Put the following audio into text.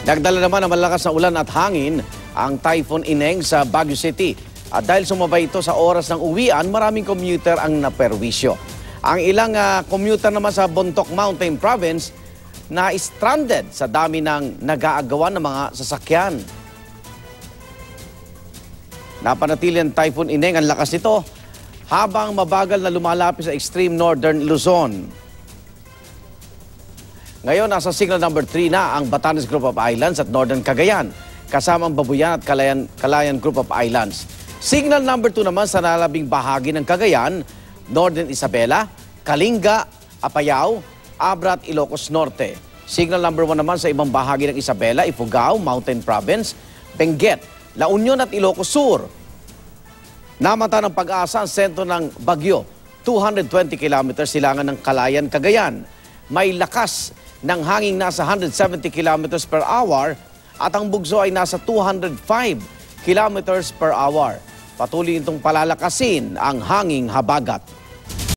Nagdala naman ng malakas na ulan at hangin ang Typhoon Ineng sa Baguio City. At dahil sumabay ito sa oras ng uwian, maraming commuter ang naperwisyo. Ang ilang commuter naman sa Bontoc Mountain Province na stranded sa dami ng nag-aagawan ng mga sasakyan. Napanatili ang Typhoon Ineng ang lakas nito habang mabagal na lumalapit sa extreme northern Luzon. Ngayon, nasa signal number 3 na ang Batanes Group of Islands at Northern Cagayan, kasama ang Babuyan at Calayan Group of Islands. Signal number 2 naman sa nalabing bahagi ng Cagayan, Northern Isabela, Kalinga, Apayao, Abra at Ilocos Norte. Signal number 1 naman sa ibang bahagi ng Isabela, Ifugao, Mountain Province, Benguet, La Union at Ilocos Sur. Namata ng Pag-asa ang sentro ng Bagyo, 220 kilometers silangan ng Calayan, Cagayan. May lakas ng hangin nasa 170 kilometers per hour at ang bugso ay nasa 205 kilometers per hour. Patuloy itong palalakasin ang hanging habagat.